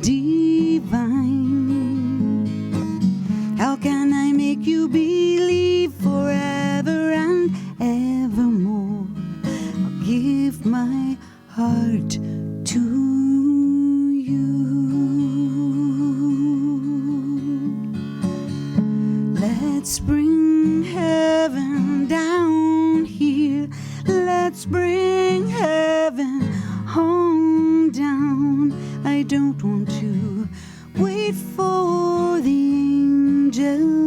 divine. How can I make you believe forever and evermore? I'll give my heart to you. Let's bring heaven down here. Let's bring heaven home down. I don't want to wait for the angels.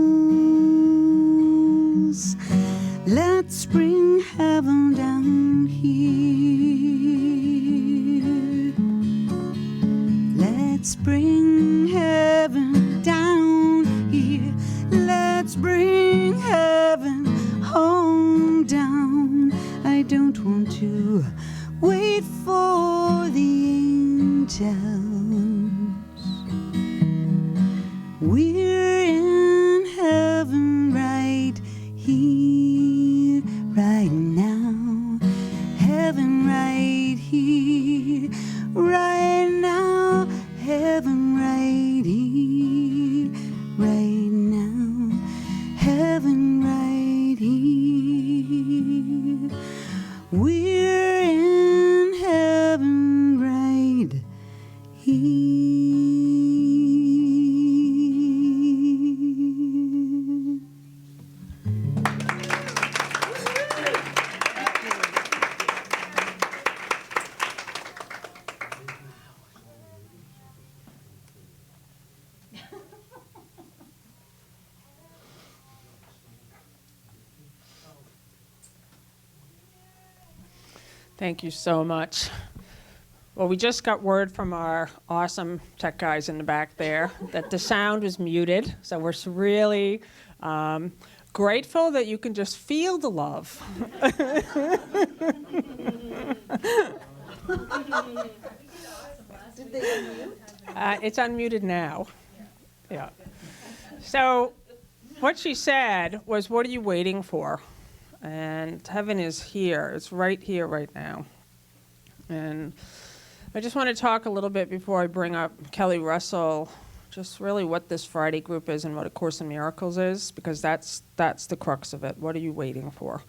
Let's bring heaven down here. Let's bring heaven down here. Let's bring heaven home down. I don't want to wait for the angels. We're in heaven right here, right now. Heaven right here, right now. Heaven right here, right now. Heaven right here. We're in heaven right here. Thank you so much. Well, we just got word from our awesome tech guys in the back there that the sound was muted. So we're really grateful that you can just feel the love. Did they unmute? It's unmuted now. Yeah. So what she said was, what are you waiting for? And heaven is here. It's right here, right now. And I just want to talk a little bit before I bring up Kelly Russell, just really what this Friday group is and what A Course in Miracles is, because that's the crux of it. What are you waiting for?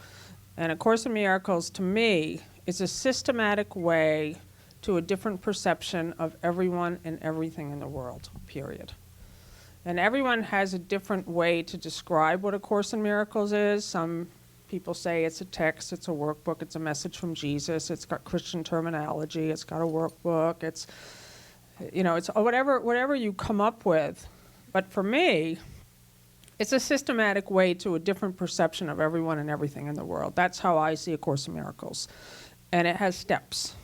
And A Course in Miracles, to me, is a systematic way to a different perception of everyone and everything in the world, period. And everyone has a different way to describe what A Course in Miracles is. Some people say it's a text, it's a workbook, it's a message from Jesus, it's got Christian terminology, it's got a workbook, it's, you know, it's whatever you come up with. But for me, it's a systematic way to a different perception of everyone and everything in the world. That's how I see A Course in Miracles. And it has steps.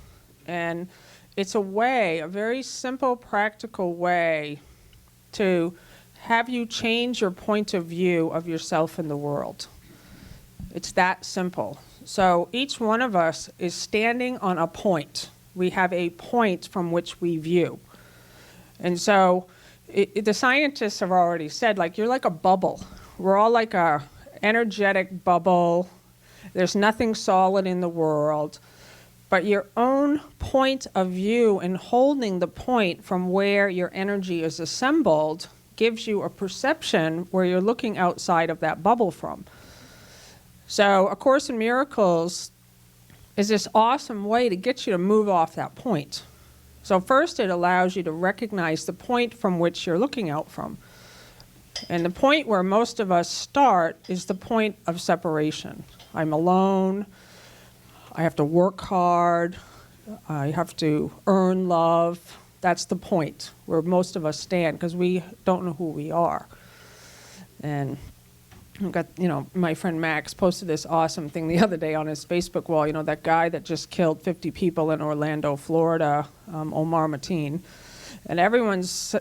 And it's a way, a very simple, practical way to have you change your point of view of yourself in the world. It's that simple. So each one of us is standing on a point. We have a point from which we view. And so the scientists have already said, like, you're like a bubble. We're all like a energetic bubble. There's nothing solid in the world. But your own point of view and holding the point from where your energy is assembled gives you a perception where you're looking outside of that bubble from. So A Course in Miracles is this awesome way to get you to move off that point. So first, it allows you to recognize the point from which you're looking out from. And the point where most of us start is the point of separation. I'm alone. I have to work hard. I have to earn love. That's the point where most of us stand because we don't know who we are. And I've got, my friend Max posted this awesome thing the other day on his Facebook wall, that guy that just killed 50 people in Orlando, Florida, Omar Mateen. And everyone's,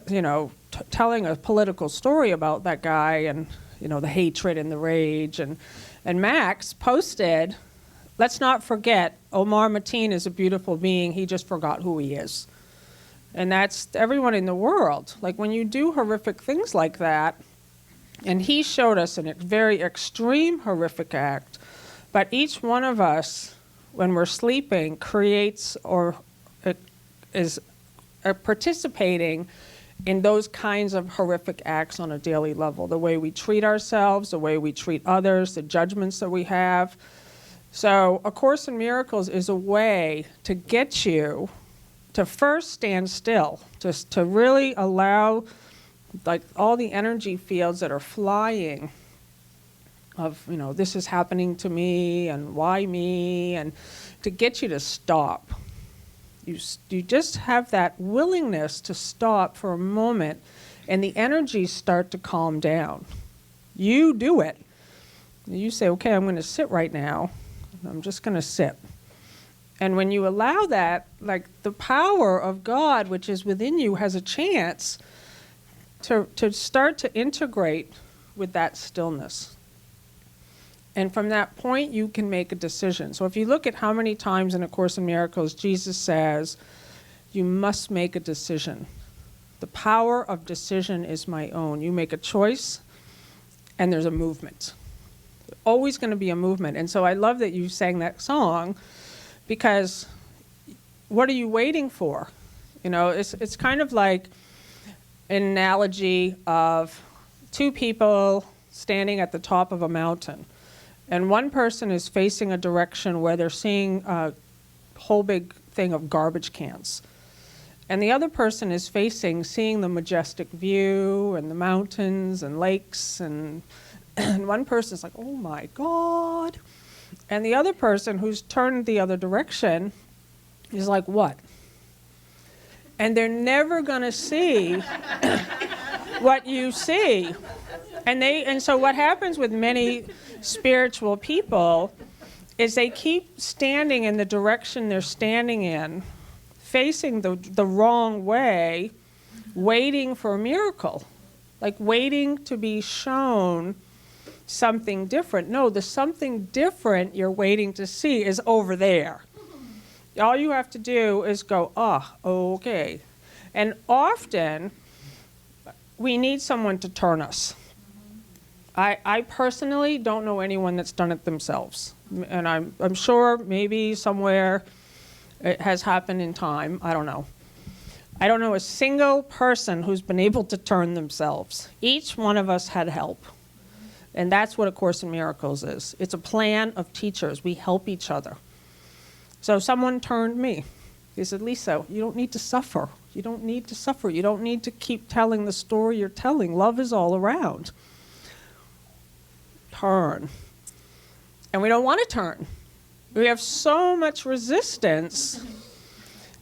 telling a political story about that guy and, the hatred and the rage. And Max posted, let's not forget, Omar Mateen is a beautiful being. He just forgot who he is. And that's everyone in the world. Like when you do horrific things like that, and he showed us a very extreme horrific act, but each one of us, when we're sleeping, creates or is participating in those kinds of horrific acts on a daily level, the way we treat ourselves, the way we treat others, the judgments that we have. So A Course in Miracles is a way to get you to first stand still, just to really allow like all the energy fields that are flying of, this is happening to me and why me, and to get you to stop. You just have that willingness to stop for a moment, and the energies start to calm down. You do it. You say, okay, I'm going to sit right now. I'm just going to sit. And when you allow that, like the power of God, which is within you, has a chance to start to integrate with that stillness. And from that point, you can make a decision. So if you look at how many times in A Course in Miracles, Jesus says, you must make a decision. The power of decision is my own. You make a choice, and there's a movement. There's always going to be a movement. And so I love that you sang that song, because what are you waiting for? It's kind of like an analogy of two people standing at the top of a mountain. And one person is facing a direction where they're seeing a whole big thing of garbage cans. And the other person is seeing the majestic view and the mountains and lakes. And one person's like, oh my God. And the other person who's turned the other direction is like, what? And they're never going to see what you see. And so what happens with many spiritual people is they keep standing in the direction they're standing in, facing the wrong way, waiting for a miracle, like waiting to be shown something different. No, the something different you're waiting to see is over there. All you have to do is go, okay. And often, we need someone to turn us. I personally don't know anyone that's done it themselves. And I'm sure maybe somewhere it has happened in time. I don't know. I don't know a single person who's been able to turn themselves. Each one of us had help. And that's what A Course in Miracles is. It's a plan of teachers. We help each other. So someone turned me. He said, Lisa, you don't need to suffer. You don't need to suffer. You don't need to keep telling the story you're telling. Love is all around. Turn. And we don't want to turn. We have so much resistance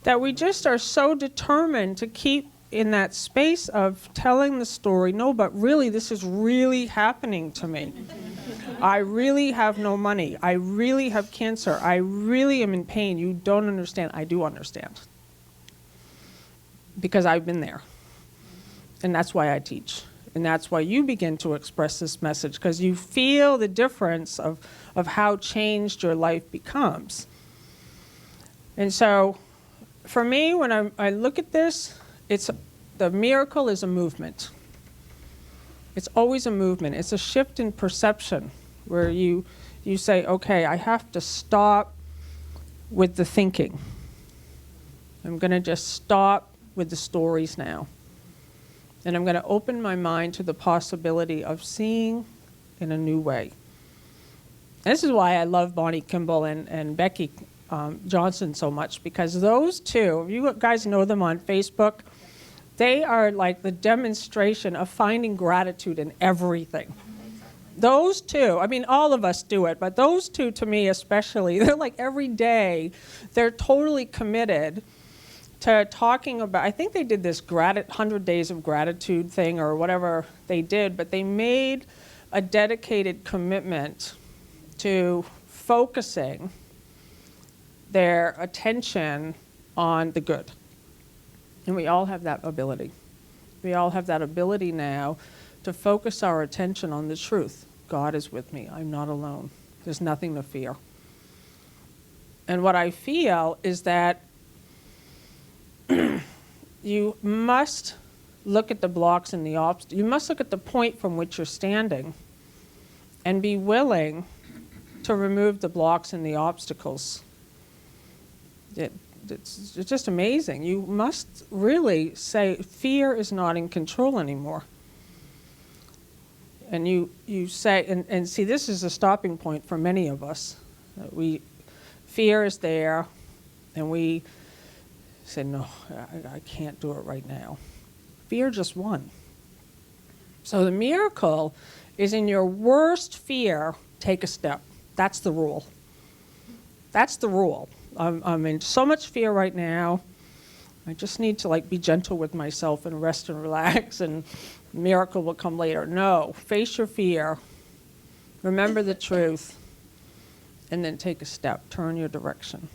that we just are so determined to keep in that space of telling the story. No, but really, this is really happening to me. I really have no money. I really have cancer. I really am in pain. You don't understand. I do understand. Because I've been there. And that's why I teach. And that's why you begin to express this message, because you feel the difference of how changed your life becomes. And so, for me, when I look at this, the miracle is a movement. It's always a movement. It's a shift in perception where you say, okay, I have to stop with the thinking. I'm going to just stop with the stories now. And I'm going to open my mind to the possibility of seeing in a new way. And this is why I love Bonnie Kimball and Becky Johnson so much, because those two, you guys know them on Facebook, they are like the demonstration of finding gratitude in everything. Those two, I mean, all of us do it, but those two, to me especially, they're like every day, they're totally committed to talking about, I think they did this 100 Days of Gratitude thing or whatever they did, but they made a dedicated commitment to focusing their attention on the good. And we all have that ability. We all have that ability now to focus our attention on the truth. God is with me. I'm not alone. There's nothing to fear. And what I feel is that you must look at the blocks and the obstacles. You must look at the point from which you're standing and be willing to remove the blocks and the obstacles. it's just amazing. You must really say fear is not in control anymore. And you say, and see, this is a stopping point for many of us. Fear is there, and we say, no, I can't do it right now. Fear just won. So the miracle is in your worst fear, take a step. That's the rule. That's the rule. I'm in so much fear right now. I just need to be gentle with myself and rest and relax, and miracle will come later. No, face your fear. Remember the truth, and then take a step. Turn your direction.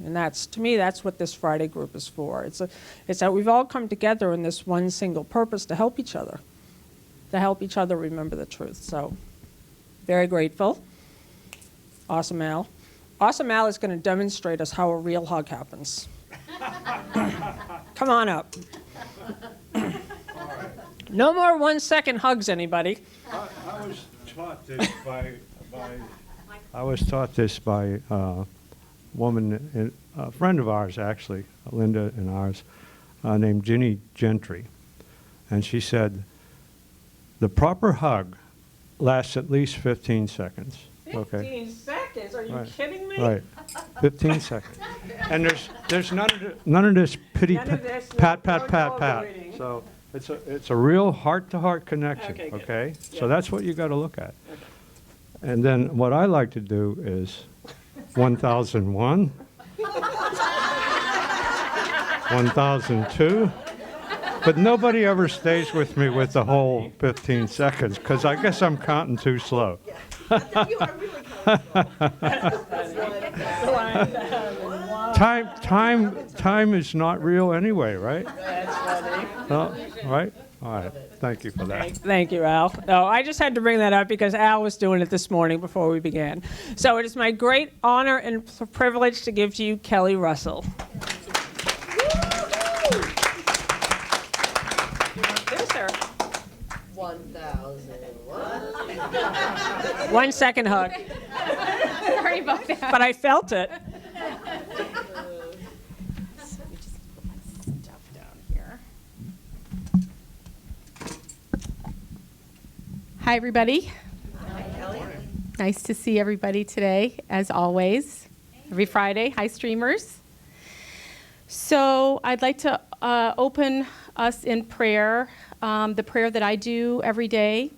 And to me, that's what this Friday group is for. It's that we've all come together in this one single purpose to help each other. To help each other remember the truth. So, very grateful. Awesome Al. Awesome Al is going to demonstrate us how a real hug happens. Come on up. No more 1 second hugs, anybody. I was taught this by a woman, a friend of ours actually, Linda and ours, named Ginny Gentry. And she said, the proper hug lasts at least 15 seconds. 15 seconds? Are you kidding me? Right. 15 seconds. And there's none of this pity pat. So it's a real heart-to-heart connection, okay? Yeah. So that's what you got to look at. Okay. And then what I like to do is 1001, 1002. But nobody ever stays with me with the whole 15 seconds, because I guess I'm counting too slow. You are really Time is not real anyway, right? That's funny. Right? All right. Thank you for that. Thank you, Al. No, I just had to bring that up because Al was doing it this morning before we began. So it is my great honor and privilege to give to you Kelly Russell. This, sir. 1001. 1 second hug. Sorry about that. But I felt it. Hi, everybody. Hi, Kelly. Nice to see everybody today, as always. Every Friday. Hi, streamers. So I'd like to open us in prayer, the prayer that I do every day,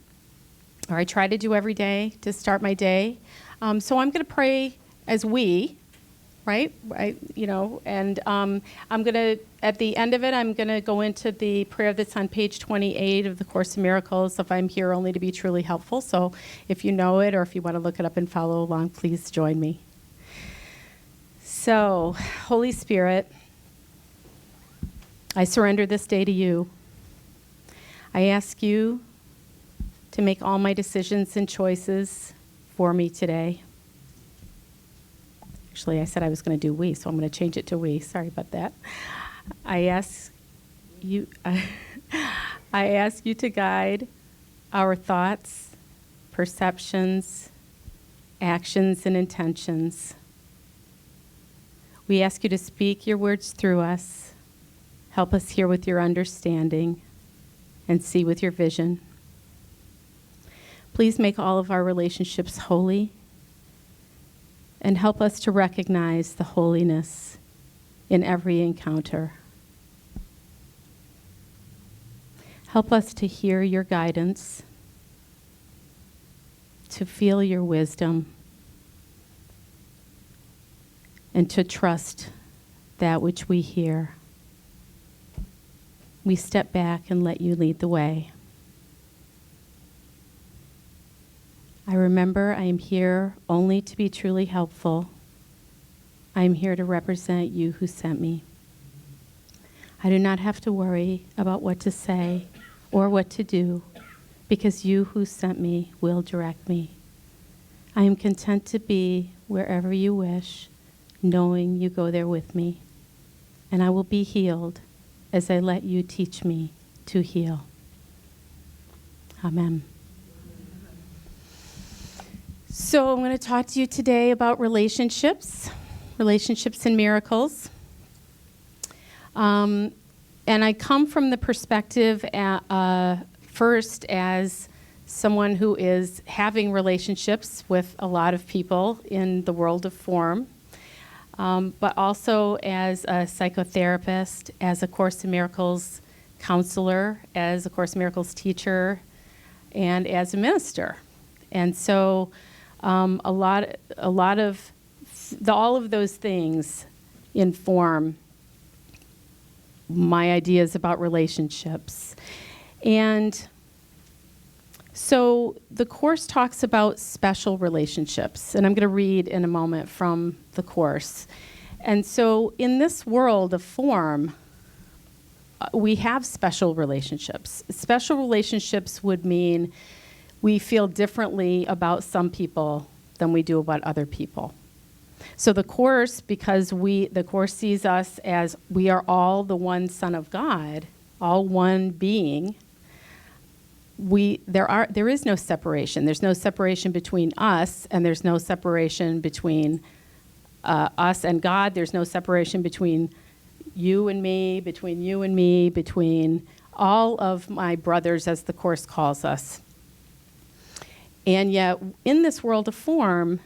or I try to do every day to start my day. So I'm going to pray as we, right? And I'm going to, at the end of it, I'm going to go into the prayer that's on page 28 of the Course in Miracles, if I'm here only to be truly helpful. So if you know it or if you want to look it up and follow along, please join me. So, Holy Spirit, I surrender this day to you. I ask you to make all my decisions and choices for me today. Actually, I said I was going to do we, so I'm going to change it to we. Sorry about that. I ask you to guide our thoughts, perceptions, actions, and intentions. We ask you to speak your words through us. Help us hear with your understanding and see with your vision. Please make all of our relationships holy and help us to recognize the holiness in every encounter. Help us to hear your guidance, to feel your wisdom, and to trust that which we hear. We step back and let you lead the way. I remember I am here only to be truly helpful. I am here to represent you who sent me. I do not have to worry about what to say or what to do, because you who sent me will direct me. I am content to be wherever you wish, knowing you go there with me, and I will be healed as I let you teach me to heal. Amen. So I'm going to talk to you today about relationships and miracles. And I come from the perspective first as someone who is having relationships with a lot of people in the world of form, but also as a psychotherapist, as a Course in Miracles counselor, as a Course in Miracles teacher, and as a minister. And so a lot of all of those things inform my ideas about relationships. And so the Course talks about special relationships, and I'm going to read in a moment from the Course. And so in this world of form, we have special relationships. Special relationships would mean we feel differently about some people than we do about other people. So the Course, because the Course sees us as we are all the one Son of God, all one being, there is no separation. There's no separation between us, and there's no separation between us and God. There's no separation between you and me, between all of my brothers, as the Course calls us. And yet, in this world of form,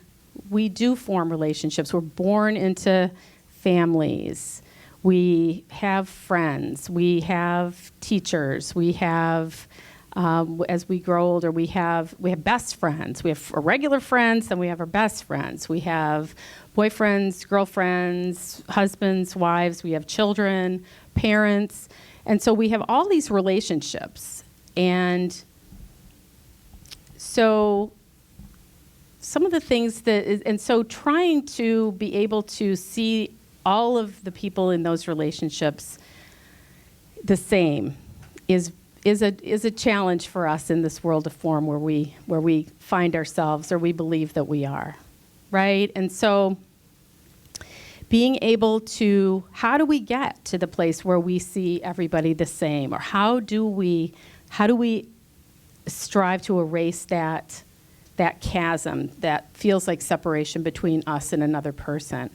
we do form relationships. We're born into families. We have friends. We have teachers. We have, as we grow older, we have best friends. We have our regular friends, then we have our best friends. We have boyfriends, girlfriends, husbands, wives. We have children, parents. And so we have all these relationships. And so some of the things and so trying to be able to see all of the people in those relationships the same is a challenge for us in this world of form where we find ourselves, or we believe that we are, right? And so being able to, how do we get to the place where we see everybody the same, or how do we strive to erase that chasm that feels like separation between us and another person?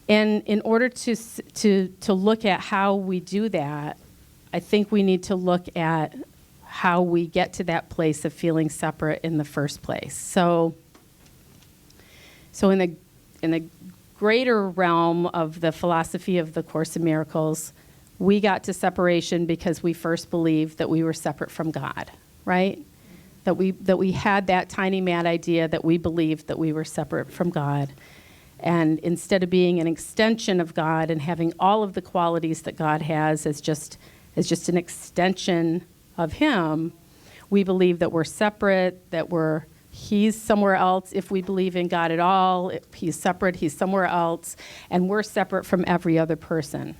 And in order to look at how we do that, I think we need to look at how we get to that place of feeling separate in the first place. So in the greater realm of the philosophy of the Course in Miracles, we got to separation because we first believed that we were separate from God, right? That we had that tiny mad idea that we believed that we were separate from God. And instead of being an extension of God and having all of the qualities that God has as just an extension of Him, we believe that we're separate, that He's somewhere else. If we believe in God at all, He's separate, He's somewhere else, and we're separate from every other person.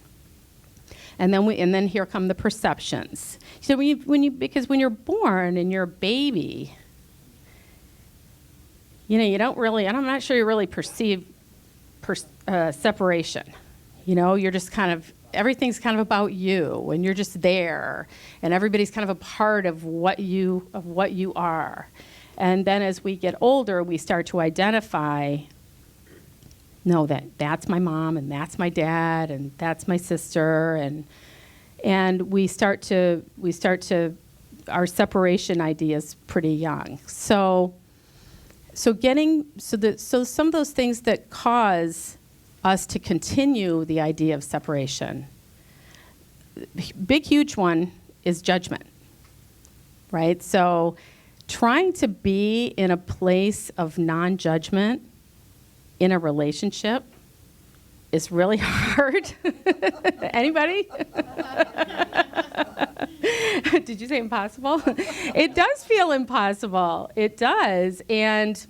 And then here come the perceptions. So because when you're born and you're a baby, you don't really, and I'm not sure you really perceive separation. You're just kind of, everything's kind of about you, and you're just there, and everybody's kind of a part of what you are. And then as we get older, we start to identify, no, that's my mom, and that's my dad, and that's my sister, and we start to our separation ideas pretty young. So some of those things that cause us to continue the idea of separation, big huge one is judgment, right? So trying to be in a place of non-judgment in a relationship is really hard. Anybody? Did you say impossible? It does feel impossible. It does. And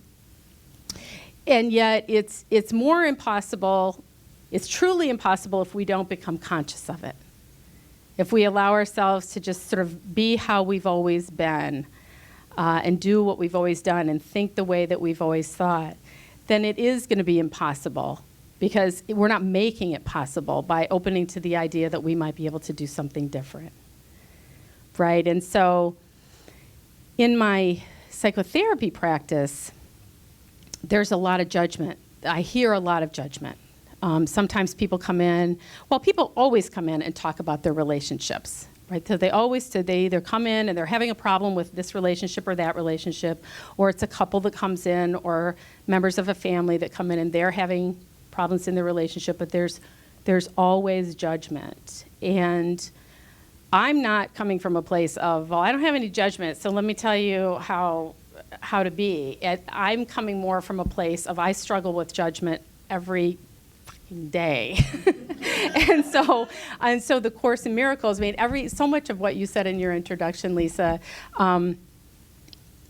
yet it's more impossible. It's truly impossible if we don't become conscious of it. If we allow ourselves to just sort of be how we've always been, and do what we've always done and think the way that we've always thought, then it is going to be impossible, because we're not making it possible by opening to the idea that we might be able to do something different, right? And so in my psychotherapy practice, there's a lot of judgment. I hear a lot of judgment. Sometimes people come in, well, people always come in and talk about their relationships, right? So they either come in and they're having a problem with this relationship or that relationship, or it's a couple that comes in, or members of a family that come in and they're having problems in their relationship, but there's always judgment. And I'm not coming from a place of, well, I don't have any judgment, so let me tell you how to be. I'm coming more from a place of I struggle with judgment every fucking day. and so the Course in Miracles, I mean, so much of what you said in your introduction, Lisa,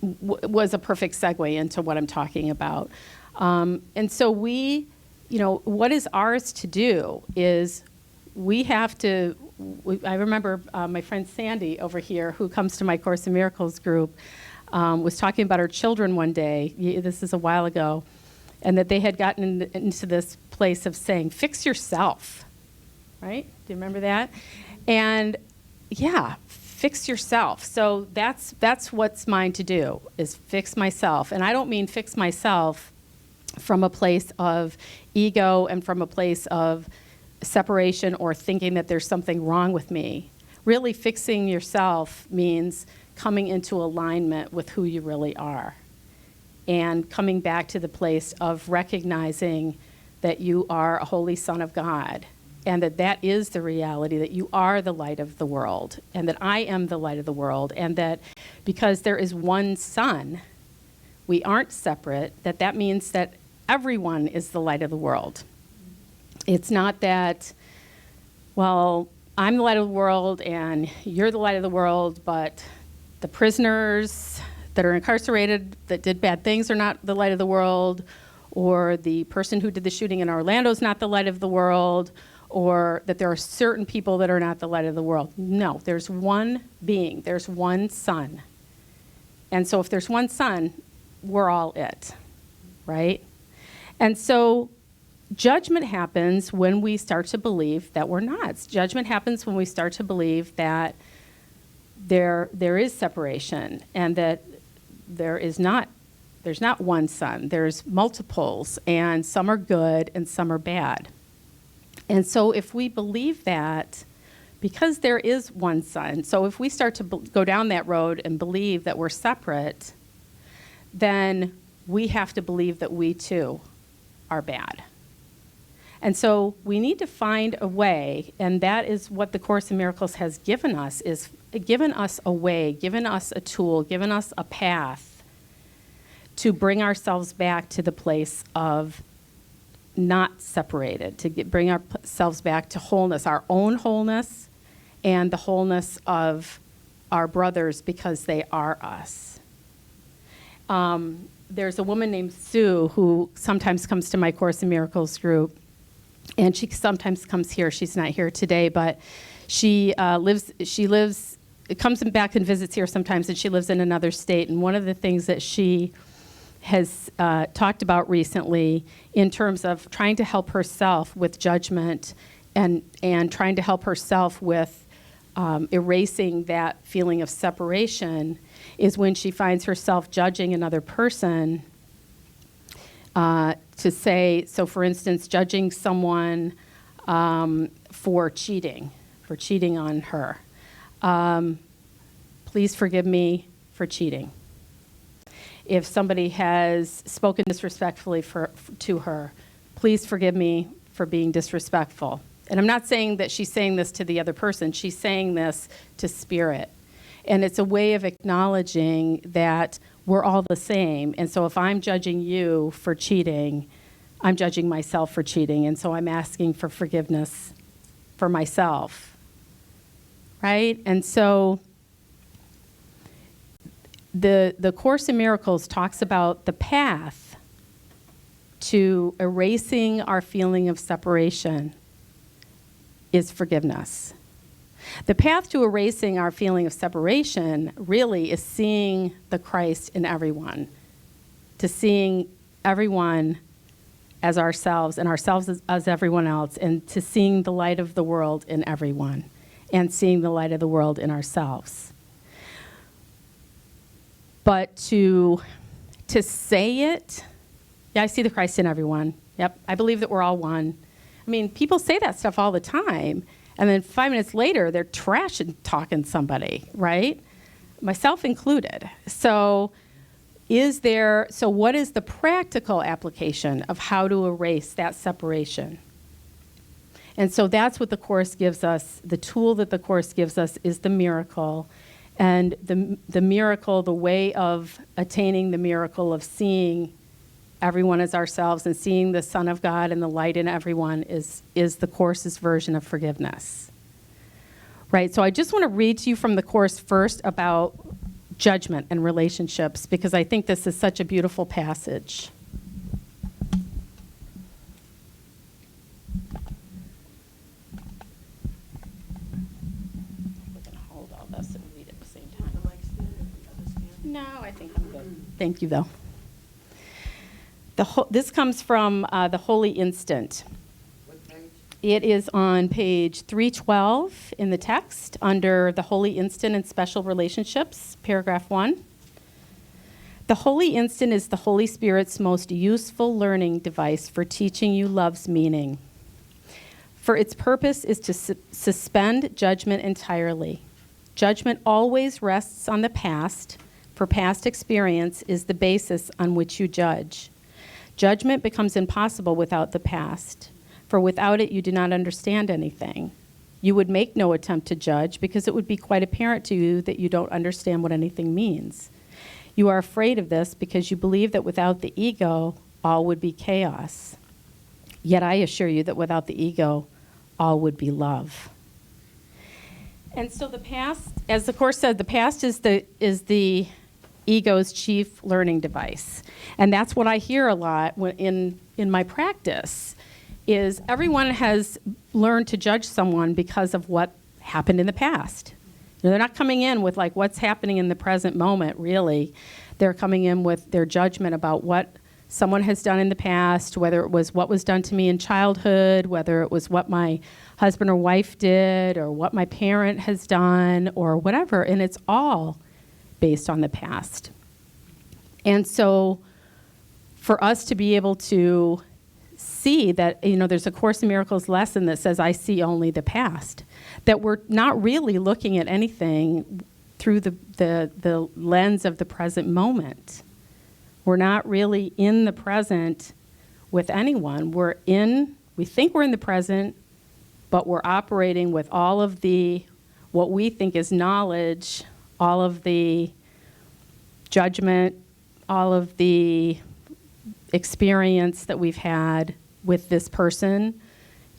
was a perfect segue into what I'm talking about. And so what is ours to do is we have to, I remember my friend Sandy over here, who comes to my Course in Miracles group, was talking about her children one day, this is a while ago, and that they had gotten into this place of saying, fix yourself, right? Do you remember that? And yeah, fix yourself. So that's what's mine to do, is fix myself. And I don't mean fix myself from a place of ego and from a place of separation or thinking that there's something wrong with me. Really, fixing yourself means coming into alignment with who you really are and coming back to the place of recognizing that you are a holy son of God and that is the reality, that you are the light of the world and that I am the light of the world, and that because there is one sun, we aren't separate, that means that everyone is the light of the world. It's not that, well, I'm the light of the world and you're the light of the world, but the prisoners that are incarcerated that did bad things are not the light of the world, or the person who did the shooting in Orlando is not the light of the world, or that there are certain people that are not the light of the world. No, there's one being, there's one sun. And so if there's one sun, we're all it, right? And so judgment happens when we start to believe that we're not. Judgment happens when we start to believe that there is separation and that there's not one sun. There's multiples, and some are good and some are bad. And so if we believe that, because there is one sun, so if we start to go down that road and believe that we're separate, then we have to believe that we too are bad. And so we need to find a way, and that is what the Course in Miracles has given us, is given us a way, given us a tool, given us a path to bring ourselves back to the place of not separated, to bring ourselves back to wholeness, our own wholeness, and the wholeness of our brothers because they are us. There's a woman named Sue who sometimes comes to my Course in Miracles group, and she sometimes comes here. She's not here today, but she comes back and visits here sometimes, and she lives in another state. And one of the things that she has talked about recently in terms of trying to help herself with judgment and trying to help herself with erasing that feeling of separation is when she finds herself judging another person. To say, so for instance, judging someone for cheating on her. Please forgive me for cheating. If somebody has spoken disrespectfully to her, please forgive me for being disrespectful. And I'm not saying that she's saying this to the other person. She's saying this to spirit. And it's a way of acknowledging that we're all the same. And so if I'm judging you for cheating, I'm judging myself for cheating. And so I'm asking for forgiveness for myself, right? And so the Course in Miracles talks about the path to erasing our feeling of separation is forgiveness. The path to erasing our feeling of separation really is seeing the Christ in everyone, to seeing everyone as ourselves and ourselves as everyone else, and to seeing the light of the world in everyone and seeing the light of the world in ourselves. But to say it, yeah, I see the Christ in everyone. Yep, I believe that we're all one. I mean, people say that stuff all the time, and then 5 minutes later, they're trash and talking somebody, right? Myself included. So what is the practical application of how to erase that separation? And so that's what the Course gives us. The tool that the Course gives us is the miracle. And the miracle, the way of attaining the miracle of seeing everyone as ourselves and seeing the Son of God and the light in everyone is the Course's version of forgiveness. Right? So I just want to read to you from the Course first about judgment and relationships, because I think this is such a beautiful passage. No, I think I'm good. Thank you, though. This comes from the Holy Instant. What page? It is on page 312 in the text under the Holy Instant and Special Relationships, paragraph 1. The Holy Instant is the Holy Spirit's most useful learning device for teaching you love's meaning. For its purpose is to suspend judgment entirely. Judgment always rests on the past, for past experience is the basis on which you judge. Judgment becomes impossible without the past, for without it you do not understand anything. You would make no attempt to judge because it would be quite apparent to you that you don't understand what anything means. You are afraid of this because you believe that without the ego, all would be chaos. Yet I assure you that without the ego, all would be love. And so the past, as the Course said, the past is the ego's chief learning device. And that's what I hear a lot in my practice, is everyone has learned to judge someone because of what happened in the past. You know, they're not coming in with like what's happening in the present moment, really. They're coming in with their judgment about what someone has done in the past, whether it was what was done to me in childhood, whether it was what my husband or wife did, or what my parent has done, or whatever. And it's all based on the past. And so for us to be able to see that, you know, there's a Course in Miracles lesson that says, I see only the past, that we're not really looking at anything through the lens of the present moment. We're not really in the present with anyone. We think we're in the present, but we're operating with all of what we think is knowledge, all of the judgment, all of the experience that we've had with this person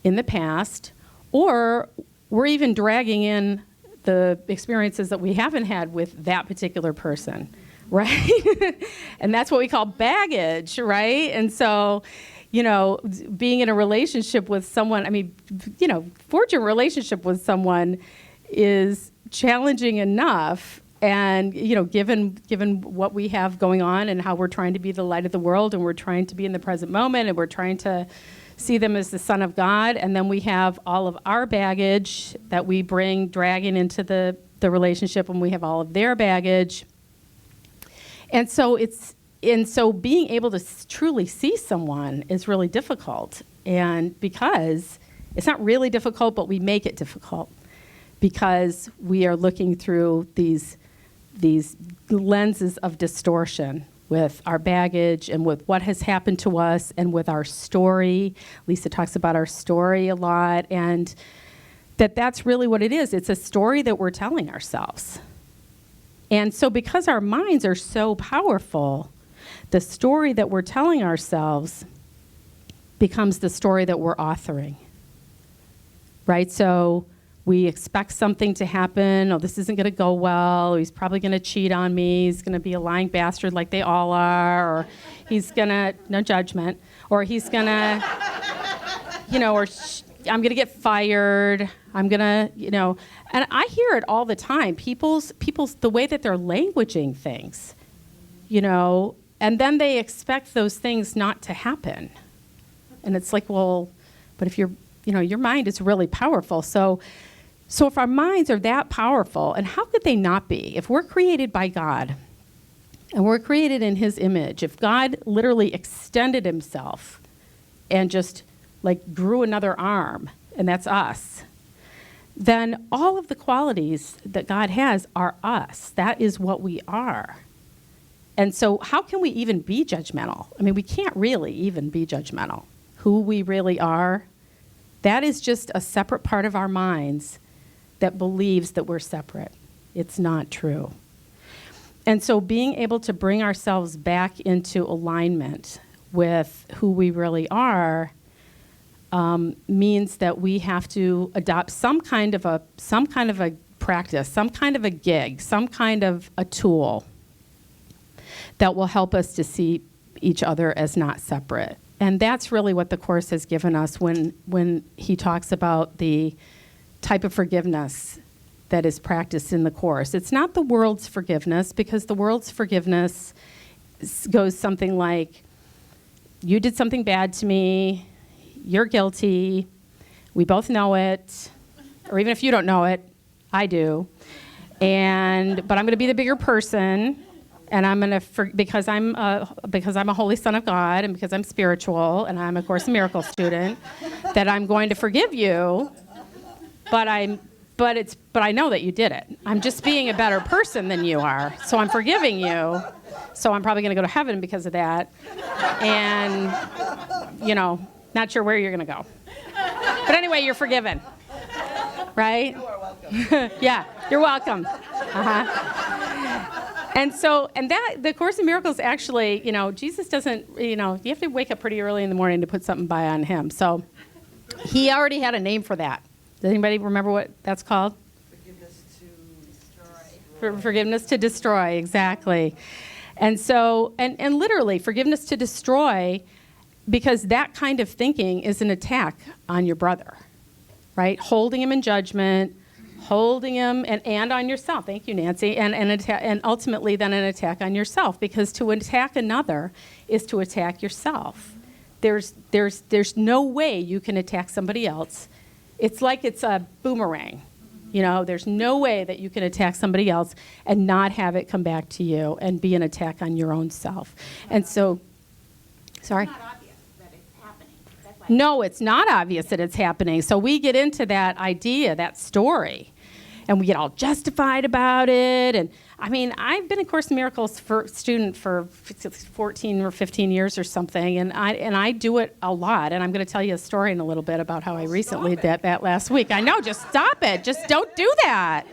in the past, or we're even dragging in the experiences that we haven't had with that particular person, right? And that's what we call baggage, right? And so, you know, being in a relationship with someone, I mean, you know, forging a relationship with someone is challenging enough. And, you know, given what we have going on and how we're trying to be the light of the world, and we're trying to be in the present moment, and we're trying to see them as the Son of God, and then we have all of our baggage that we bring dragging into the relationship, and we have all of their baggage. And so being able to truly see someone is really difficult. And because it's not really difficult, but we make it difficult because we are looking through these lenses of distortion with our baggage and with what has happened to us and with our story. Lisa talks about our story a lot, and that's really what it is. It's a story that we're telling ourselves. And so because our minds are so powerful, the story that we're telling ourselves becomes the story that we're authoring, right? So we expect something to happen. Oh, this isn't going to go well. He's probably going to cheat on me. He's going to be a lying bastard like they all are. Or he's going to, no judgment. Or he's going to, you know, I'm going to get fired. I'm going to, you know. And I hear it all the time. People's the way that they're languaging things, you know. And then they expect those things not to happen. And it's like, well, but if your mind is really powerful. So if our minds are that powerful, and how could they not be? If we're created by God, and we're created in His image, if God literally extended Himself and just like grew another arm, and that's us, then all of the qualities that God has are us. That is what we are. And so how can we even be judgmental? I mean, we can't really even be judgmental. Who we really are, that is just a separate part of our minds that believes that we're separate. It's not true. And so being able to bring ourselves back into alignment with who we really are means that we have to adopt some kind of a practice, some kind of a gig, some kind of a tool that will help us to see each other as not separate. And that's really what the Course has given us when he talks about the type of forgiveness that is practiced in the Course. It's not the world's forgiveness, because the world's forgiveness goes something like, you did something bad to me, you're guilty, we both know it, or even if you don't know it, I do. But I'm going to be the bigger person, and I'm going to because I'm a holy son of God, and because I'm spiritual, and I'm a Course in Miracles student, that I'm going to forgive you. But I know that you did it. I'm just being a better person than you are, so I'm forgiving you. So I'm probably going to go to heaven because of that, and not sure where you're going to go. But anyway, you're forgiven, right? You are welcome. Yeah, you're welcome. And that the Course in Miracles actually, Jesus doesn't, you have to wake up pretty early in the morning to put something by on him. So he already had a name for that. Does anybody remember what that's called? Forgiveness to destroy. Forgiveness to destroy, exactly. And so, and literally, forgiveness to destroy, because that kind of thinking is an attack on your brother, right? Holding him in judgment, holding him, and on yourself. Thank you, Nancy. And ultimately then an attack on yourself, because to attack another is to attack yourself. There's no way you can attack somebody else. It's like it's a boomerang. There's no way that you can attack somebody else and not have it come back to you and be an attack on your own self. And so, sorry? It's not obvious that it's happening. That's why No, it's not obvious that it's happening. So we get into that idea, that story, and we get all justified about it. And I mean, I've been a Course in Miracles student for 14 or 15 years or something, and I do it a lot. And I'm going to tell you a story in a little bit about how I recently did that last week. I know, just stop it. Just don't do that.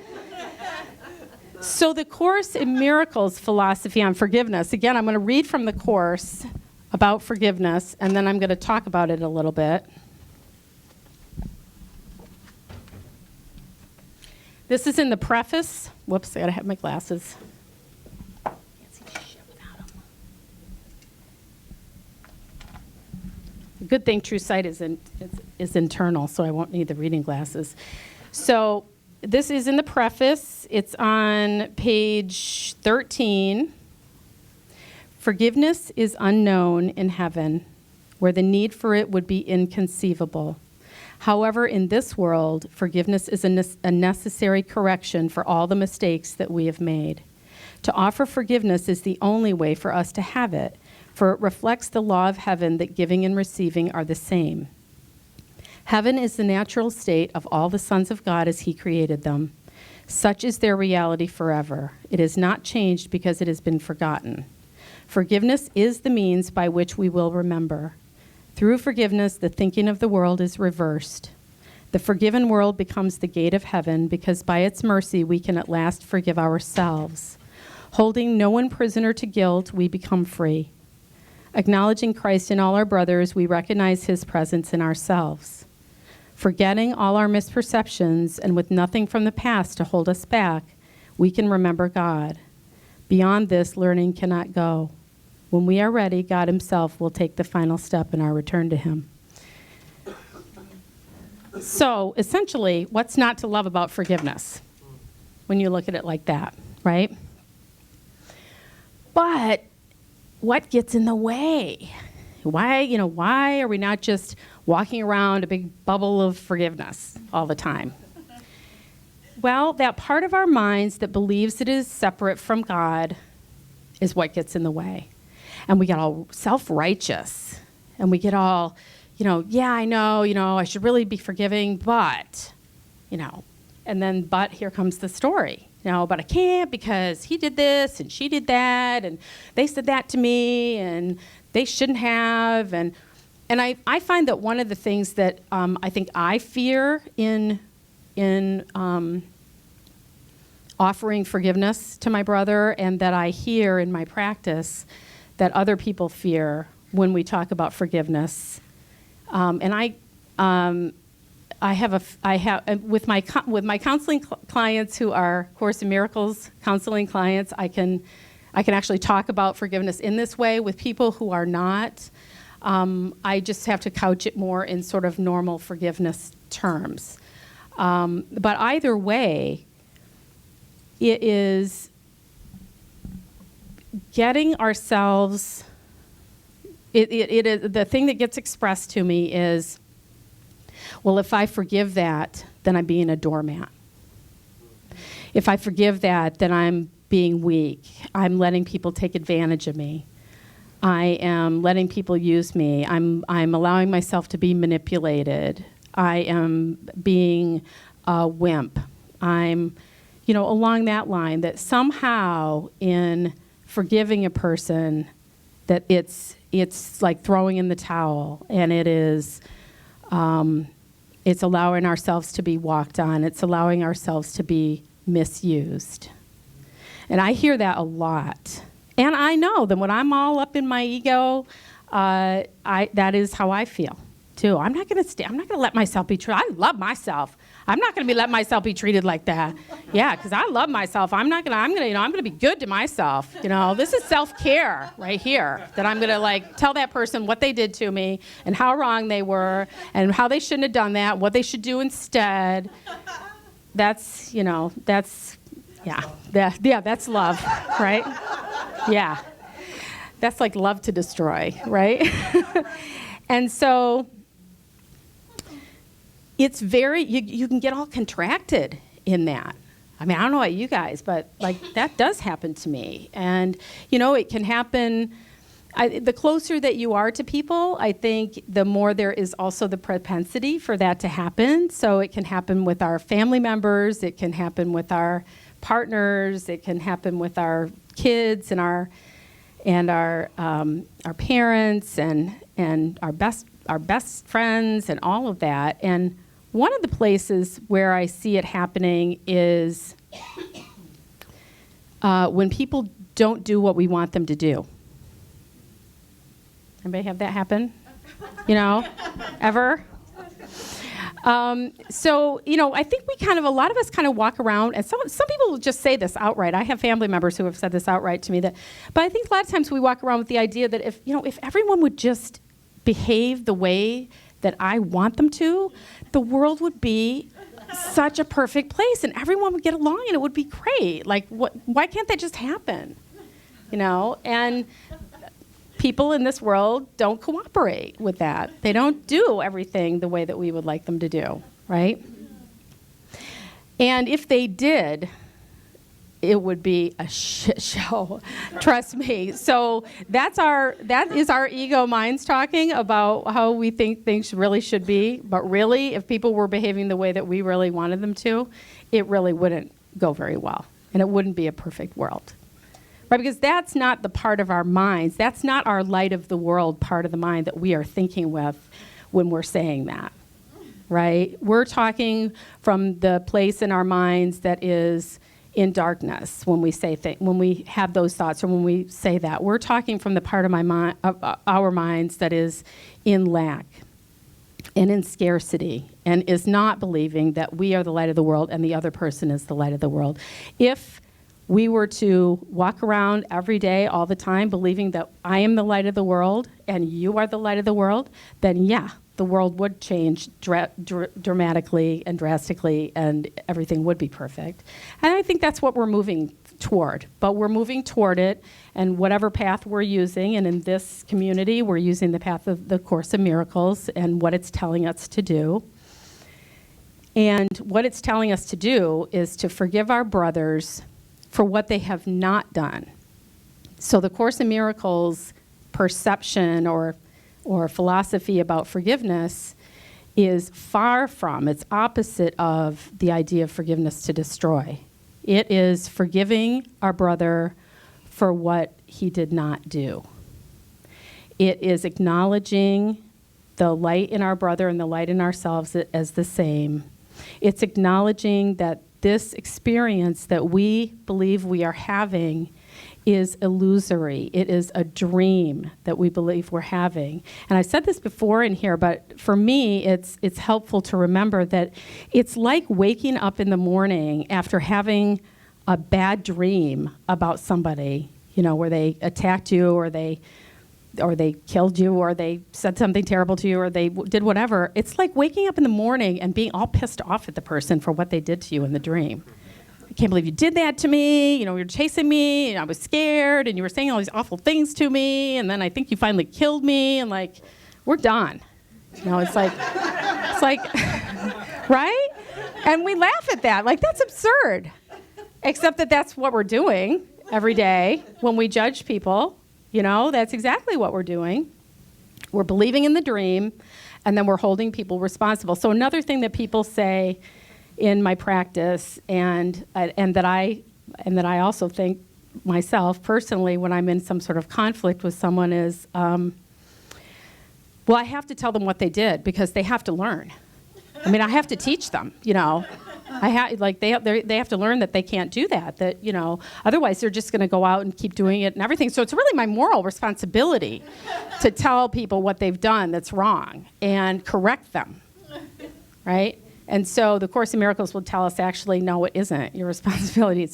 So the Course in Miracles philosophy on forgiveness, again, I'm going to read from the Course about forgiveness, and then I'm going to talk about it a little bit. This is in the preface. Whoops, I gotta have my glasses. Can't see shit without them. The good thing True Sight is internal, so I won't need the reading glasses. So this is in the preface. It's on page 13. Forgiveness is unknown in heaven, where the need for it would be inconceivable. However, in this world, forgiveness is a necessary correction for all the mistakes that we have made. To offer forgiveness is the only way for us to have it, for it reflects the law of heaven that giving and receiving are the same. Heaven is the natural state of all the sons of God as he created them. Such is their reality forever. It is not changed because it has been forgotten. Forgiveness is the means by which we will remember. Through forgiveness, the thinking of the world is reversed. The forgiven world becomes the gate of heaven because by its mercy we can at last forgive ourselves. Holding no one prisoner to guilt, we become free. Acknowledging Christ in all our brothers, we recognize his presence in ourselves. Forgetting all our misperceptions and with nothing from the past to hold us back, we can remember God. Beyond this, learning cannot go. When we are ready, God himself will take the final step in our return to him. So, essentially, what's not to love about forgiveness when you look at it like that, right? But what gets in the way? Why are we not just walking around a big bubble of forgiveness all the time? Well, that part of our minds that believes it is separate from God is what gets in the way. And we get all self-righteous, and we get all, yeah, I know, I should really be forgiving, but, and then, but here comes the story. But I can't because he did this and she did that and they said that to me and they shouldn't have. And I find that one of the things that I think I fear in offering forgiveness to my brother, and that I hear in my practice that other people fear when we talk about forgiveness. And I have with my counseling clients who are Course in Miracles counseling clients, I can actually talk about forgiveness in this way. With people who are not, I just have to couch it more in sort of normal forgiveness terms. But either way, it is getting ourselves. It is the thing that gets expressed to me is, well, if I forgive that, then I'm being a doormat. If I forgive that, then I'm being weak. I'm letting people take advantage of me. I am letting people use me. I'm allowing myself to be manipulated. I am being a wimp. I'm, along that line, that somehow in forgiving a person, that it's like throwing in the towel, and it is, it's allowing ourselves to be walked on. It's allowing ourselves to be misused. And I hear that a lot. And I know that when I'm all up in my ego, that is how I feel too. I'm not going to let myself be treated. I love myself. I'm not going to let myself be treated like that. Yeah, because I love myself. I'm going to be good to myself. This is self-care right here, that I'm going to tell that person what they did to me and how wrong they were and how they shouldn't have done that, what they should do instead. That's love, right? Yeah. That's like love to destroy, right? And so it's you can get all contracted in that. I mean, I don't know about you guys, but that does happen to me. And, it can happen. The closer that you are to people, I think the more there is also the propensity for that to happen. So it can happen with our family members. It can happen with our partners. It can happen with our kids and our parents and our best friends and all of that. And one of the places where I see it happening is when people don't do what we want them to do. Anybody have that happen? Ever? So, I think a lot of us kind of walk around, and some people will just say this outright. I have family members who have said this outright to me, but I think a lot of times we walk around with the idea that if everyone would just behave the way that I want them to, the world would be such a perfect place and everyone would get along and it would be great. Why can't that just happen? And people in this world don't cooperate with that. They don't do everything the way that we would like them to do, right? And if they did, it would be a shit show. Trust me. So that is our ego minds talking about how we think things really should be. But really, if people were behaving the way that we really wanted them to, it really wouldn't go very well. And it wouldn't be a perfect world. Right? Because that's not the part of our minds. That's not our light of the world part of the mind that we are thinking with when we're saying that. Right? We're talking from the place in our minds that is in darkness when we say when we have those thoughts or when we say that. We're talking from the part of our minds that is in lack and in scarcity and is not believing that we are the light of the world and the other person is the light of the world. If we were to walk around every day, all the time, believing that I am the light of the world and you are the light of the world, then the world would change dramatically and drastically, and everything would be perfect. And I think that's what we're moving toward. But we're moving toward it, and whatever path we're using, and in this community, we're using the path of the Course in Miracles and what it's telling us to do. And what it's telling us to do is to forgive our brothers for what they have not done. So the Course in Miracles perception or or philosophy about forgiveness is far from, it's opposite of the idea of forgiveness to destroy. It is forgiving our brother for what he did not do. It is acknowledging the light in our brother and the light in ourselves as the same. It's acknowledging that this experience that we believe we are having is illusory. It is a dream that we believe we're having. And I've said this before in here, but for me, it's helpful to remember that it's like waking up in the morning after having a bad dream about somebody, where they attacked you or they killed you or they said something terrible to you or they did whatever. It's like waking up in the morning and being all pissed off at the person for what they did to you in the dream. I can't believe you did that to me. You were chasing me, and I was scared, and you were saying all these awful things to me, and then I think you finally killed me, and we're done. It's like, right? And we laugh at that, that's absurd. Except that that's what we're doing every day when we judge people. That's exactly what we're doing. We're believing in the dream, and then we're holding people responsible. So another thing that people say in my practice, and that I also think myself personally when I'm in some sort of conflict with someone is, I have to tell them what they did because they have to learn. I have to teach them, they have to learn that they can't do that, otherwise they're just going to go out and keep doing it and everything. So it's really my moral responsibility to tell people what they've done that's wrong and correct them, right? And so the Course in Miracles will tell us, actually, no, it isn't your responsibility.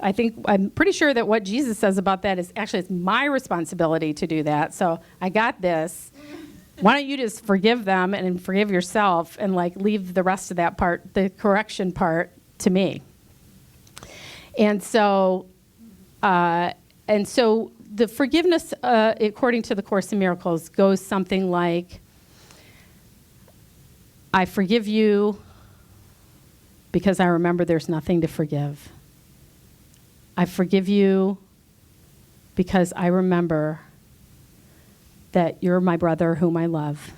I'm pretty sure that what Jesus says about that is actually it's my responsibility to do that. So I got this. Why don't you just forgive them and forgive yourself and leave the rest of that part, the correction part, to me. And so the forgiveness, according to the Course in Miracles, goes something like, I forgive you because I remember there's nothing to forgive. I forgive you because I remember that you're my brother whom I love.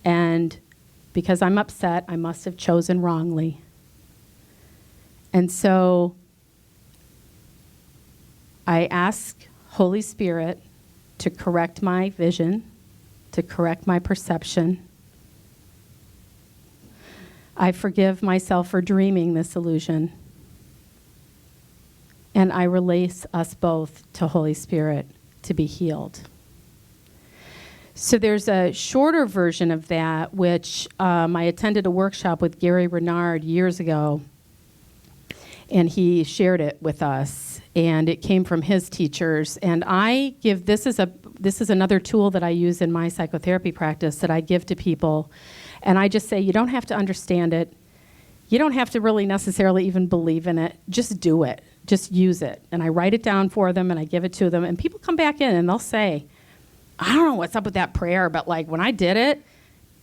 And because I'm upset, I must have chosen wrongly. And so I ask Holy Spirit to correct my vision, to correct my perception. I forgive myself for dreaming this illusion. And I release us both to Holy Spirit to be healed. So there's a shorter version of that, which I attended a workshop with Gary Renard years ago, and he shared it with us, and it came from his teachers. And I give, this is another tool that I use in my psychotherapy practice that I give to people. And I just say, you don't have to understand it. You don't have to really necessarily even believe in it. Just do it. Just use it. And I write it down for them, and I give it to them. And people come back in, and they'll say, I don't know what's up with that prayer, but when I did it,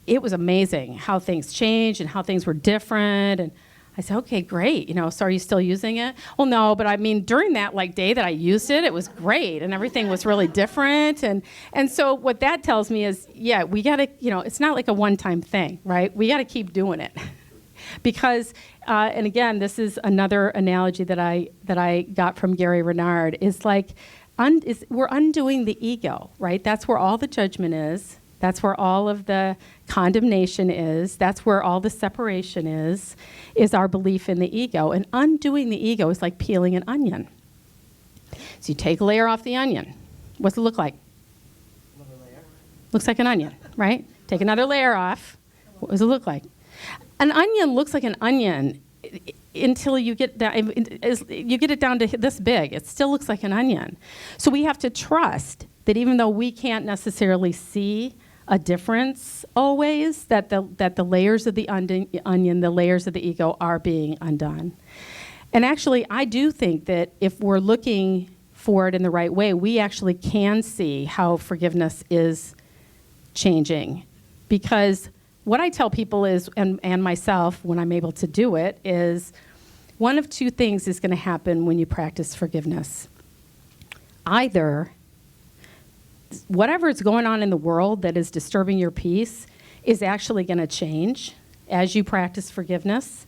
it was amazing how things changed and how things were different. And I said, okay, great. So are you still using it? Well, no, but during that day that I used it, it was great, and everything was really different. And so what that tells me is, yeah, we got to, it's not like a one-time thing, right? We got to keep doing it. Because, and again, this is another analogy that I got from Gary Renard, is we're undoing the ego, right? That's where all the judgment is. That's where all of the condemnation is. That's where all the separation is our belief in the ego. And undoing the ego is like peeling an onion. So you take a layer off the onion. What's it look like? Another layer. Looks like an onion, right? Take another layer off. What does it look like? An onion looks like an onion until you get it down to this big. It still looks like an onion. So we have to trust that even though we can't necessarily see a difference always, that the layers of the onion, the layers of the ego are being undone. And actually, I do think that if we're looking for it in the right way, we actually can see how forgiveness is changing. Because what I tell people is, and myself when I'm able to do it, is one of two things is going to happen when you practice forgiveness. Either whatever is going on in the world that is disturbing your peace is actually going to change as you practice forgiveness.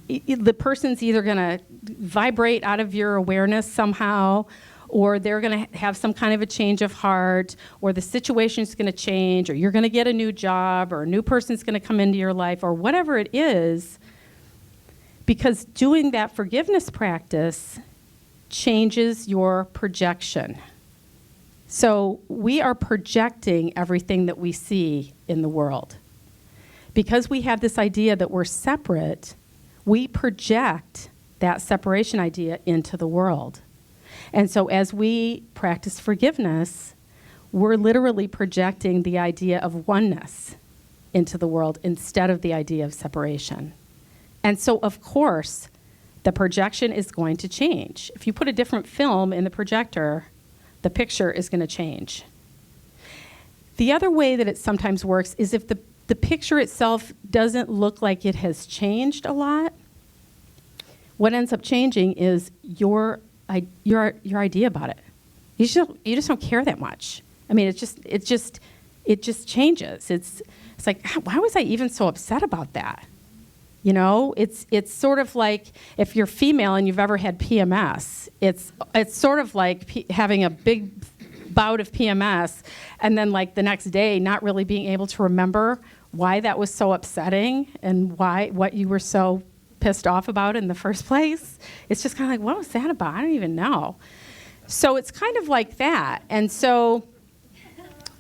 The person's either going to vibrate out of your awareness somehow, or they're going to have some kind of a change of heart, or the situation's going to change, or you're going to get a new job, or a new person's going to come into your life, or whatever it is, because doing that forgiveness practice changes your projection. So we are projecting everything that we see in the world. Because we have this idea that we're separate, we project that separation idea into the world. And so as we practice forgiveness, we're literally projecting the idea of oneness into the world instead of the idea of separation. And so, of course, the projection is going to change. If you put a different film in the projector, the picture is going to change. The other way that it sometimes works is if the picture itself doesn't look like it has changed a lot, what ends up changing is your idea about it. You just don't care that much. I mean, it just changes. It's like, why was I even so upset about that? You know, it's sort of like if you're female and you've ever had PMS, it's sort of like having a big bout of PMS and then like the next day not really being able to remember why that was so upsetting and what you were so pissed off about in the first place. It's just kind of like, what was that about? I don't even know. So it's kind of like that. And so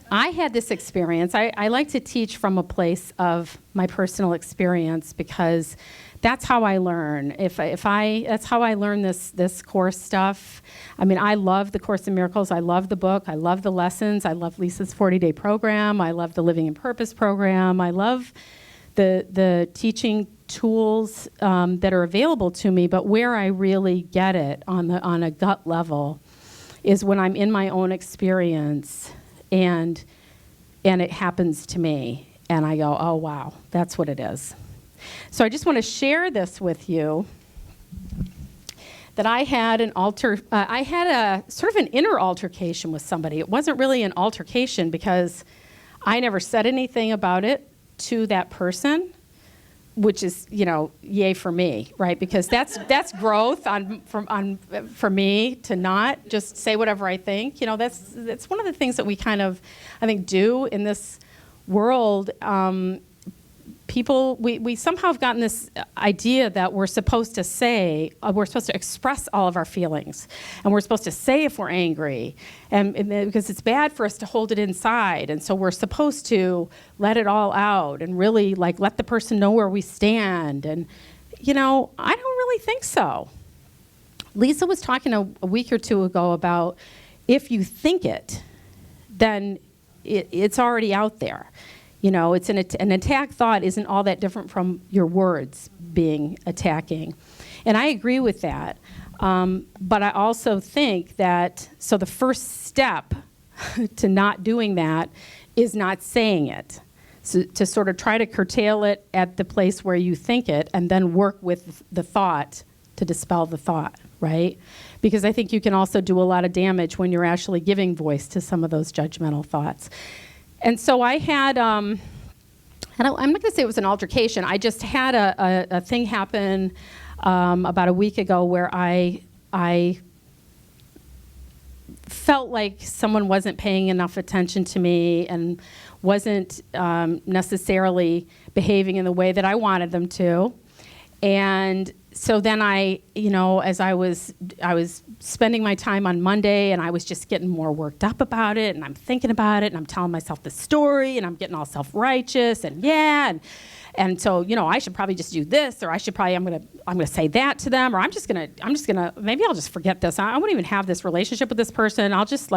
I had this experience. I like to teach from a place of my personal experience because that's how I learn. That's how I learn this course stuff. I mean, I love the Course in Miracles. I love the book. I love the lessons. I love Lisa's 40-day program. I love the Living in Purpose program. I love the teaching tools that are available to me. But where I really get it on a gut level is when I'm in my own experience and it happens to me, and I go, oh, wow, that's what it is. So I just want to share this with you, that I had a sort of an inner altercation with somebody. It wasn't really an altercation because I never said anything about it to that person, which is, yay for me, right? Because that's growth for me to not just say whatever I think. That's one of the things that we kind of, I think, do in this world. People, we somehow have gotten this idea that we're supposed to express all of our feelings, and we're supposed to say if we're angry, and because it's bad for us to hold it inside, and so we're supposed to let it all out and really let the person know where we stand. And I don't really think so. Lisa was talking a week or two ago about if you think it, then it's already out there. It's an attack thought isn't all that different from your words being attacking. And I agree with that. But I also think that, so the first step to not doing that is not saying it. So to sort of try to curtail it at the place where you think it and then work with the thought to dispel the thought, right? Because I think you can also do a lot of damage when you're actually giving voice to some of those judgmental thoughts. And so I had, I'm not going to say it was an altercation. I just had a thing happen about a week ago where I felt like someone wasn't paying enough attention to me and wasn't necessarily behaving in the way that I wanted them to. And so then as I was spending my time on Monday, and I was just getting more worked up about it, and I'm thinking about it, and I'm telling myself the story, and I'm getting all self-righteous, and so I should probably just do this, or I'm gonna say that to them, or I'm just gonna maybe I'll just forget this. I won't even have this relationship with this person. I'll just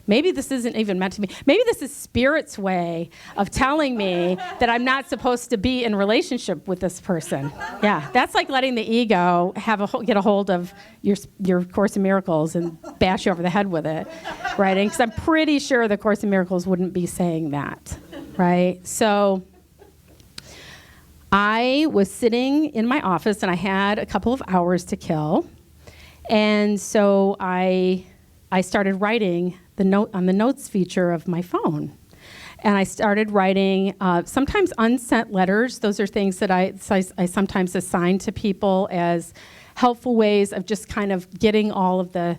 maybe this isn't even meant to be. Maybe this is Spirit's way of telling me that I'm not supposed to be in relationship with this person. Yeah, that's like letting the ego get a hold of your Course in Miracles and bash you over the head with it, right? Because I'm pretty sure the Course in Miracles wouldn't be saying that, right? So I was sitting in my office, and I had a couple of hours to kill. And so I started writing the notes feature of my phone. And I started writing sometimes unsent letters. Those are things that I sometimes assign to people as helpful ways of just kind of getting all of the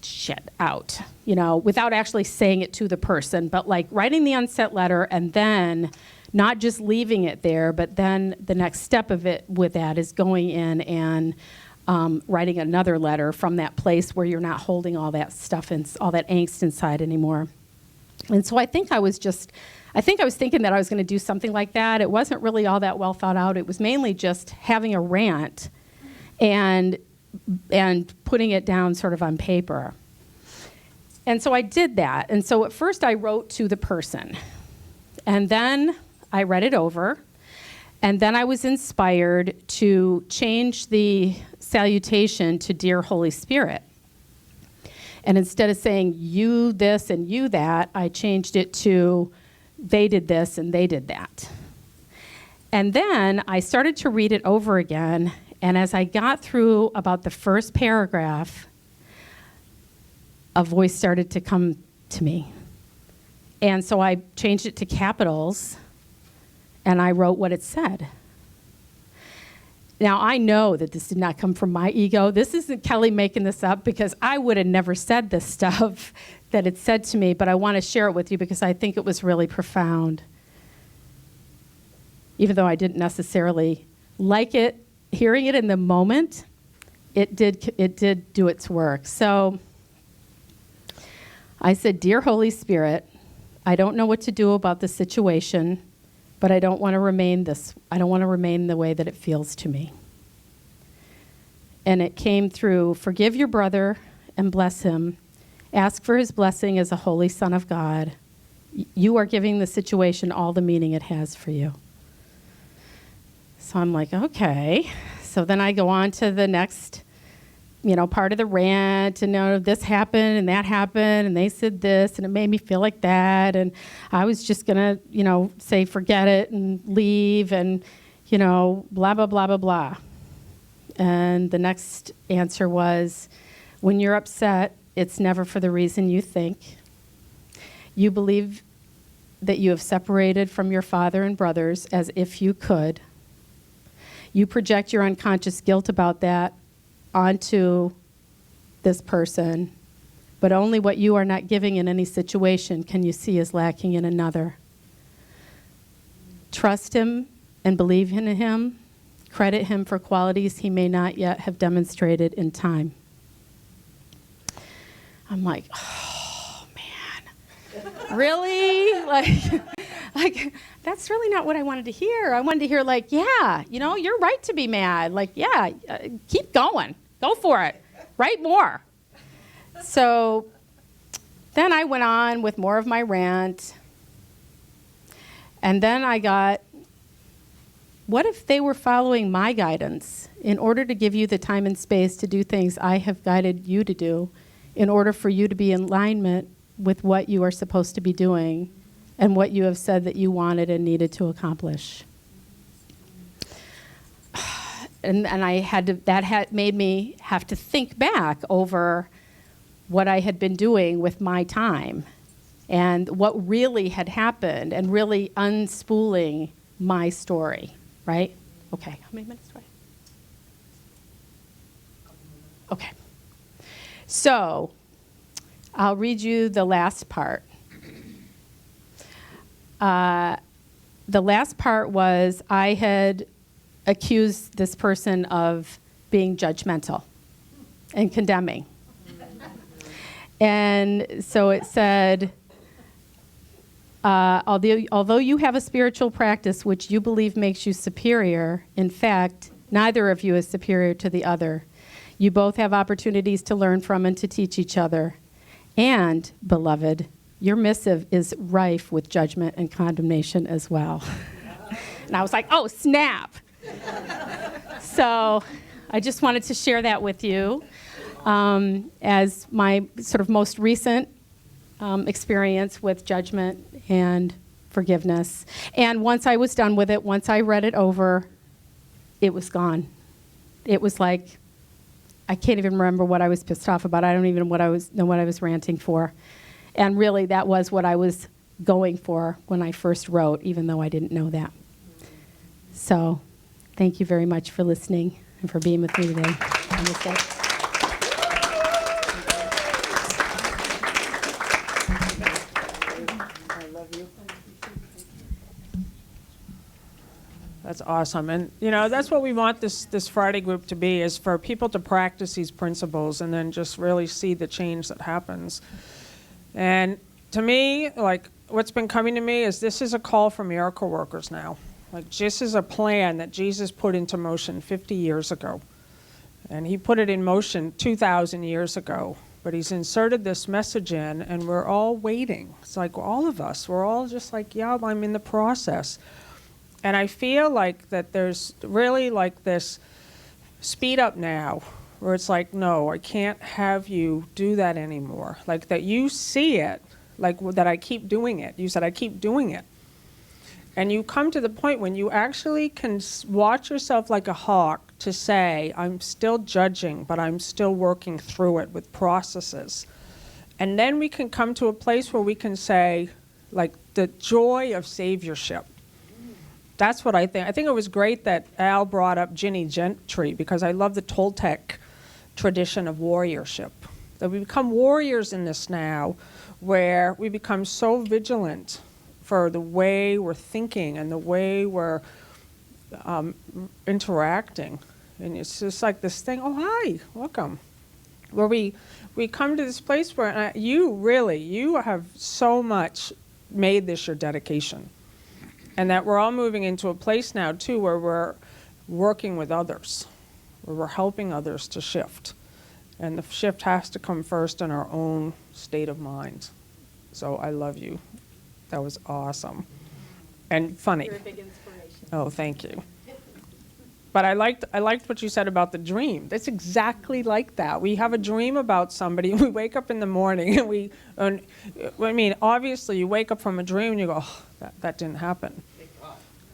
shit out, without actually saying it to the person, but like writing the unsent letter and then not just leaving it there, but then the next step of it with that is going in and writing another letter from that place where you're not holding all that stuff and all that angst inside anymore. And so I think I was thinking that I was going to do something like that. It wasn't really all that well thought out. It was mainly just having a rant and putting it down sort of on paper. And so I did that. And so at first I wrote to the person. And then I read it over. And then I was inspired to change the salutation to Dear Holy Spirit. And instead of saying you this and you that, I changed it to they did this and they did that. And then I started to read it over again. And as I got through about the first paragraph, a voice started to come to me. And so I changed it to capitals, and I wrote what it said. Now, I know that this did not come from my ego. This isn't Kelly making this up, because I would have never said this stuff that it said to me, but I want to share it with you because I think it was really profound. Even though I didn't necessarily like it, hearing it in the moment, it did do its work. So I said, Dear Holy Spirit, I don't know what to do about the situation, but I don't want to remain the way that it feels to me. And it came through, forgive your brother and bless him. Ask for his blessing as a holy son of God. You are giving the situation all the meaning it has for you. So I'm like, okay. So then I go on to the next, part of the rant, and this happened and that happened, and they said this, and it made me feel like that, and I was just gonna, say forget it and leave, and blah blah blah blah blah. And the next answer was, when you're upset, it's never for the reason you think. You believe that you have separated from your father and brothers as if you could. You project your unconscious guilt about that onto this person, but only what you are not giving in any situation can you see as lacking in another. Trust him and believe in him. Credit him for qualities he may not yet have demonstrated in time. I'm like, oh man, really? Like that's really not what I wanted to hear. I wanted to hear you're right to be mad. Keep going. Go for it. Write more. So then I went on with more of my rant. And then I got, what if they were following my guidance in order to give you the time and space to do things I have guided you to do in order for you to be in alignment with what you are supposed to be doing and what you have said that you wanted and needed to accomplish? And that had made me have to think back over what I had been doing with my time and what really had happened and really unspooling my story, right? Okay, how many minutes do I? Okay. So I'll read you the last part. The last part was I had accused this person of being judgmental and condemning. And so it said, although you have a spiritual practice which you believe makes you superior, in fact, neither of you is superior to the other. You both have opportunities to learn from and to teach each other. And, beloved, your missive is rife with judgment and condemnation as well. And I was like, oh, snap. So I just wanted to share that with you as my sort of most recent experience with judgment and forgiveness. And once I was done with it, once I read it over, it was gone. It was like, I can't even remember what I was pissed off about. I don't even know what I was ranting for. And really, that was what I was going for when I first wrote, even though I didn't know that. So thank you very much for listening and for being with me today on this day. That's awesome. And, that's what we want this Friday group to be, is for people to practice these principles and then just really see the change that happens. And to me, like, what's been coming to me is this is a call for miracle workers now. Like, this is a plan that Jesus put into motion 50 years ago. And he put it in motion 2,000 years ago. But he's inserted this message in, and we're all waiting. It's like all of us, we're all just like, yeah, I'm in the process. And I feel like that there's really like this speed up now, where it's like, no, I can't have you do that anymore. Like that you see it, like that I keep doing it. You said I keep doing it. And you come to the point when you actually can watch yourself like a hawk to say, I'm still judging, but I'm still working through it with processes. And then we can come to a place where we can say, like, the joy of saviorship. That's what I think. I think it was great that Al brought up Ginny Gentry, because I love the Toltec tradition of warriorship. That we become warriors in this now, where we become so vigilant for the way we're thinking and the way we're interacting. And it's just like this thing, oh, hi, welcome. Where we come to this place where you have so much made this your dedication. And that we're all moving into a place now, too, where we're working with others, where we're helping others to shift. And the shift has to come first in our own state of mind. So I love you. That was awesome. And funny. You're a big inspiration. Oh, thank you. But I liked what you said about the dream. That's exactly like that. We have a dream about somebody, and we wake up in the morning, and obviously you wake up from a dream and you go, oh, that didn't happen.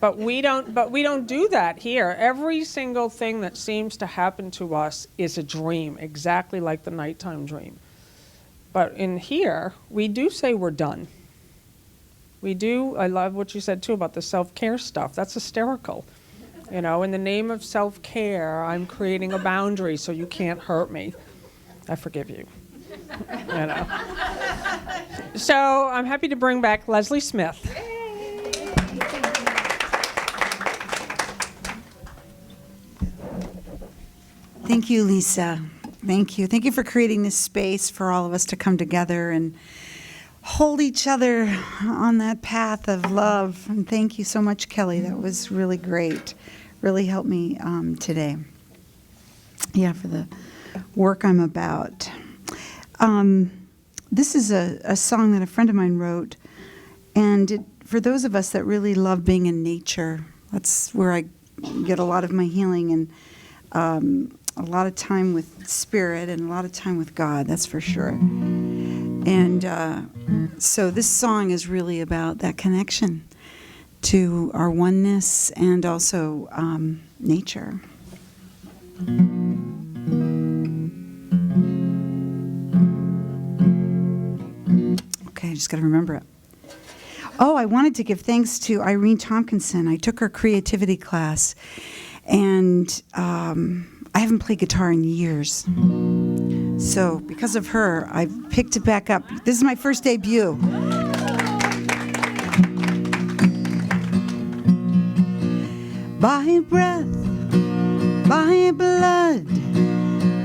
But we don't do that here. Every single thing that seems to happen to us is a dream, exactly like the nighttime dream. But in here, we do say we're done. We do. I love what you said too about the self-care stuff. That's hysterical. In the name of self-care, I'm creating a boundary so you can't hurt me. I forgive you. So I'm happy to bring back Lesley Smith. Thank you, Lisa. Thank you. Thank you for creating this space for all of us to come together and hold each other on that path of love. And thank you so much, Kelly. That was really great. Really helped me today. Yeah, for the work I'm about. This is a song that a friend of mine wrote. And for those of us that really love being in nature, that's where I get a lot of my healing and a lot of time with spirit and a lot of time with God, that's for sure. And so this song is really about that connection to our oneness and also nature. Okay, I just got to remember it. Oh, I wanted to give thanks to Irene Tompkinson. I took her creativity class, and I haven't played guitar in years. So because of her, I picked it back up. This is my first debut. By breath, by blood,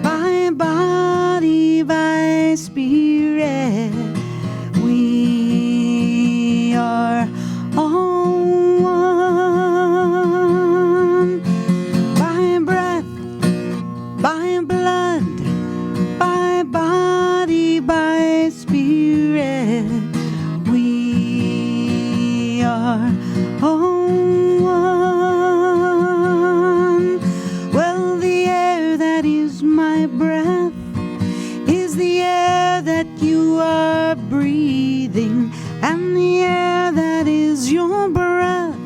by body, by spirit, we are all one. By breath, by blood, by body, by spirit, we are all one. Well, the air that is my breath is the air that you are breathing, and the air that is your breath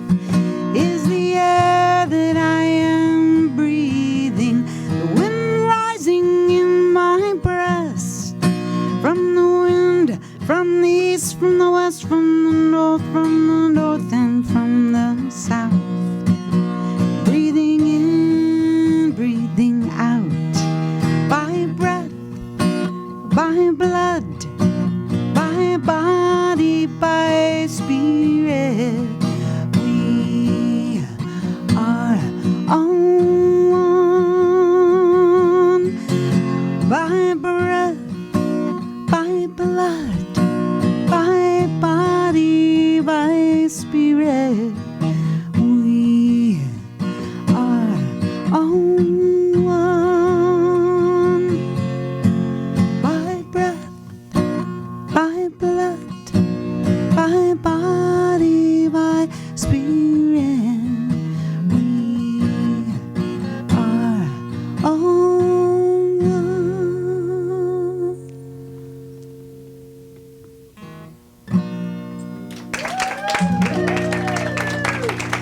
is the air that I am breathing. The wind rising in my breast, from the wind, from the blood, by body, by spirit. We are one. By breath, by blood, by body, by spirit. We are one. By breath, by blood, by body, by spirit. We are one.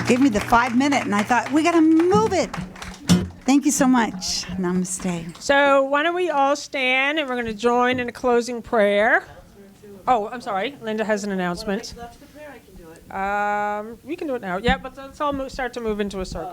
Gave me the 5 minute, and I thought, we got to move it. Thank you so much. Namaste. So why don't we all stand and we're going to join in a closing prayer. Oh, I'm sorry. Linda has an announcement. That's the prayer, I can do it. We can do it now. Yeah, but let's all start to move into a circle.